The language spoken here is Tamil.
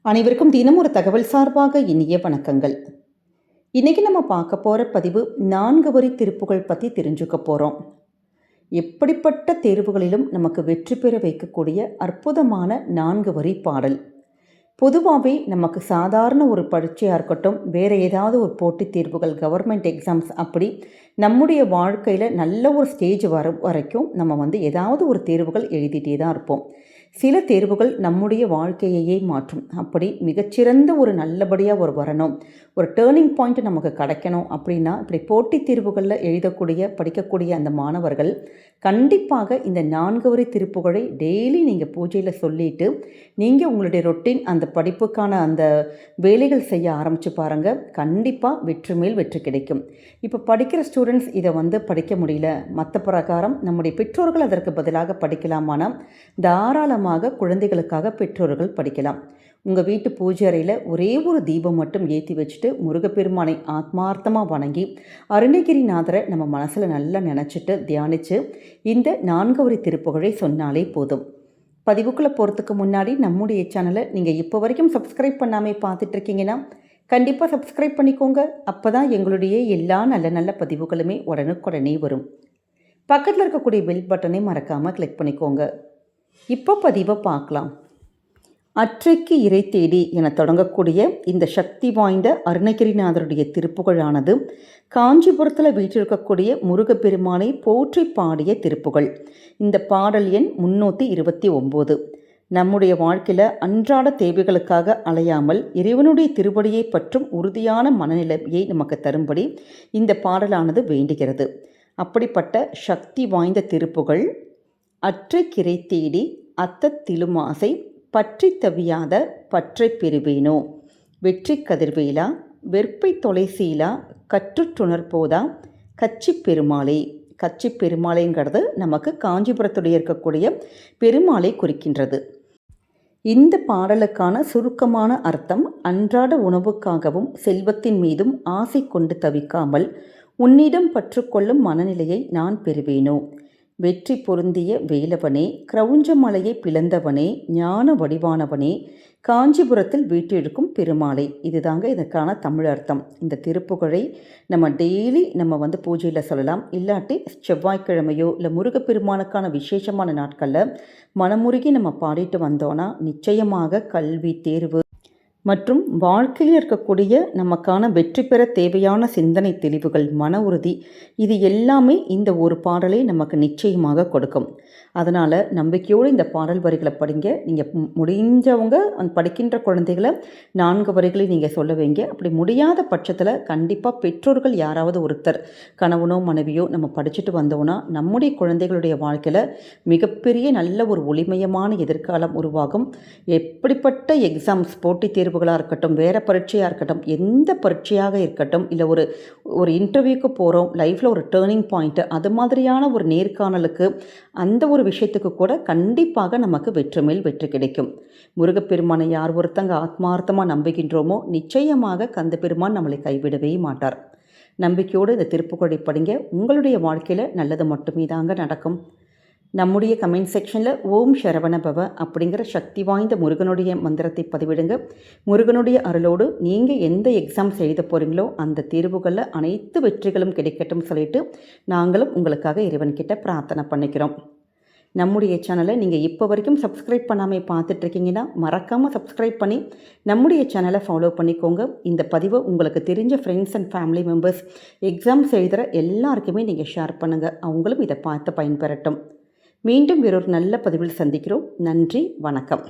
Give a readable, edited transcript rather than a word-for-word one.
அனைவருக்கும் தினம் ஒரு தகவல் சார்பாக இனிய வணக்கங்கள். இன்றைக்கி நம்ம பார்க்க போகிற பதிவு 4 வரி திருப்புகள் பற்றி தெரிஞ்சுக்க போகிறோம். எப்படிப்பட்ட தேர்வுகளிலும் நமக்கு வெற்றி பெற வைக்கக்கூடிய அற்புதமான 4 வரி பாடல். பொதுவாகவே நமக்கு சாதாரண ஒரு பரீட்சையாக இருக்கட்டும், வேறு ஏதாவது ஒரு போட்டித் தேர்வுகள், கவர்மெண்ட் எக்ஸாம்ஸ், அப்படி நம்முடைய வாழ்க்கையில் நல்ல ஒரு ஸ்டேஜ் வரைக்கும் நம்ம ஏதாவது ஒரு தேர்வுகள் எழுதிட்டே தான் இருப்போம். சில தேர்வுகள் நம்முடைய வாழ்க்கையையே மாற்றும். அப்படி மிகச்சிறந்த ஒரு நல்லபடியாக வரணும், ஒரு டேர்னிங் பாயிண்ட் நமக்கு கிடைக்கணும் அப்படின்னா, இப்படி போட்டித் தேர்வுகளில் படிக்கக்கூடிய அந்த மாணவர்கள் கண்டிப்பாக இந்த 4 வரி திருப்புகழை டெய்லி நீங்கள் பூஜையில் சொல்லிவிட்டு நீங்கள் உங்களுடைய ரொட்டீன் அந்த படிப்புக்கான அந்த வேலைகள் செய்ய ஆரம்பித்து பாருங்கள். கண்டிப்பாக வெற்றி மேல் வெற்றி கிடைக்கும். இப்போ படிக்கிற ஸ்டூடெண்ட்ஸ் இதை படிக்க முடியல, மற்ற பிரகாரம் நம்முடைய பெற்றோர்கள் அதற்கு பதிலாக படிக்கலாமானா தாராளமாக குழந்தைகளுக்காக பெற்றோர்கள் படிக்கலாம். உங்கள் வீட்டு பூஜை அறையில் ஒரே ஒரு தீபம் மட்டும் ஏற்றி வச்சுட்டு முருகப்பெருமானை ஆத்மார்த்தமாக வணங்கி அருணகிரிநாதரை நம்ம மனசில் நல்லா நினச்சிட்டு தியானித்து இந்த 4 வரி திருப்புகழை சொன்னாலே போதும். பதிவுக்குள்ளே போகிறதுக்கு முன்னாடி நம்முடைய சேனலை நீங்கள் இப்போ வரைக்கும் சப்ஸ்கிரைப் பண்ணாமல் பார்த்துட்ருக்கீங்கன்னா கண்டிப்பாக சப்ஸ்கிரைப் பண்ணிக்கோங்க. அப்போ தான் எங்களுடைய எல்லா நல்ல நல்ல பதிவுகளுமே உடனுக்குடனே வரும். பக்கத்தில் இருக்கக்கூடிய பெல் பட்டனை மறக்காமல் கிளிக் பண்ணிக்கோங்க. இப்போ பதிவை பார்க்கலாம். அற்றைக்கு இறை தேடி என தொடங்கக்கூடிய இந்த சக்தி வாய்ந்த அருணகிரிநாதருடைய திருப்புகழானது காஞ்சிபுரத்தில் வீற்றிருக்கக்கூடிய முருகப்பெருமானை போற்றி பாடிய திருப்புகழ். இந்த பாடல் எண் 329. நம்முடைய வாழ்க்கையில் அன்றாட தேவைகளுக்காக அலையாமல் இறைவனுடைய திருவடியை பற்றும் உறுதியான மனநிலையை நமக்கு தரும்படி இந்த பாடலானது வேண்டுகிறது. அப்படிப்பட்ட சக்தி வாய்ந்த திருப்புகழ். அற்றைக்கிரை தேடி அத்தத்திலுமாசை பற்றி தவியாத பற்றை பெறுவேனோ, வெற்றி கதிர்வேலா வெற்பை தொலைசீலா கற்றுற்றுணர்போதா கச்சி பெருமாளே. கச்சி பெருமாளைங்கிறது நமக்கு காஞ்சிபுரத்துடைய இருக்கக்கூடிய பெருமாளை குறிக்கின்றது. இந்த பாடலுக்கான சுருக்கமான அர்த்தம்: அன்றாட உணவுக்காகவும் செல்வத்தின் மீதும் ஆசை கொண்டு தவிக்காமல் உன்னிடம் பற்றுக்கொள்ளும் மனநிலையை நான் பெறுவேனோ, வெற்றி பொருந்திய வேலவனே, கிரவுஞ்சமலையை பிளந்தவனே, ஞான வடிவானவனே, காஞ்சிபுரத்தில் வீற்றிருக்கும் பெருமாளை. இதுதாங்க இதற்கான தமிழ் அர்த்தம். இந்த திருப்புகழை நம்ம டெய்லி நம்ம பூஜையில் சொல்லலாம். இல்லாட்டி செவ்வாய்க்கிழமையோ இல்லை முருகப்பெருமானுக்கான விசேஷமான நாட்களில் மனமுருகி நம்ம பாடிட்டு வந்தோன்னா நிச்சயமாக கல்வி, தேர்வு மற்றும் வாழ்க்கையில் இருக்கக்கூடிய நமக்கான வெற்றி பெற தேவையான சிந்தனை தெளிவுகள், மன உறுதி, இது எல்லாமே இந்த ஒரு பாடலை நமக்கு நிச்சயமாக கொடுக்கும். அதனால் நம்பிக்கையோடு இந்த பாடல் வரிகளை படிங்க. நீங்கள் முடிஞ்சவங்க படிக்கின்ற குழந்தைகளை 4 வரிகளை நீங்கள் சொல்ல வைங்க. அப்படி முடியாத பட்சத்தில் கண்டிப்பாக பெற்றோர்கள் யாராவது ஒருத்தர், கணவனோ மனைவியோ, நம்ம படிச்சுட்டு வந்தோன்னா நம்முடைய குழந்தைகளுடைய வாழ்க்கையில் மிகப்பெரிய நல்ல ஒரு ஒளிமயமான எதிர்காலம் உருவாகும். எப்படிப்பட்ட எக்ஸாம்ஸ், போட்டித் தேர்வுகளாக இருக்கட்டும், வேறு பரீட்சையாக இருக்கட்டும், எந்த பரீட்சையாக இருக்கட்டும், இல்லை ஒரு இன்டர்வியூக்கு போகிறோம், லைஃப்பில் ஒரு டேர்னிங் பாயிண்ட்டு, அது மாதிரியான ஒரு நேர்காணலுக்கு, அந்த ஒரு விஷயத்துக்கு கூட கண்டிப்பாக நமக்கு வெற்றி மேல் வெற்றி கிடைக்கும். முருகப்பெருமானை யார் ஒருத்தங்க ஆத்மார்த்தமாக நம்புகின்றோமோ நிச்சயமாக கந்த பெருமான் நம்மளை கைவிடவே மாட்டார். நம்பிக்கையோடு இந்த திருப்புகழை படிங்க. உங்களுடைய வாழ்க்கையில் நல்லது மட்டுமே தாங்க நடக்கும். நம்முடைய கமெண்ட் செக்ஷனில் ஓம் சரவண பவ அப்படிங்கிற சக்தி வாய்ந்த முருகனுடைய மந்திரத்தை பதிவிடுங்க. முருகனுடைய அருளோடு நீங்கள் எந்த எக்ஸாம்ஸ் எழுத போகிறீங்களோ அந்த தேர்வுகளில் அனைத்து வெற்றிகளும் கிடைக்கட்டும் சொல்லிட்டு நாங்களும் உங்களுக்காக இறைவன்கிட்ட பிரார்த்தனை பண்ணிக்கிறோம். நம்முடைய சேனலை நீங்கள் இப்போ வரைக்கும் சப்ஸ்கிரைப் பண்ணாமல் பார்த்துட்ருக்கீங்கன்னா மறக்காமல் சப்ஸ்கிரைப் பண்ணி நம்முடைய சேனலை ஃபாலோ பண்ணிக்கோங்க. இந்த பதிவை உங்களுக்கு தெரிஞ்ச friends and family members, exams எழுதுகிற எல்லாருக்குமே நீங்கள் ஷேர் பண்ணுங்கள். அவங்களும் இதை பார்த்து பயன்பெறட்டும். மீண்டும் வேறொரு நல்ல பதிவில் சந்திக்கிறோம். நன்றி, வணக்கம்.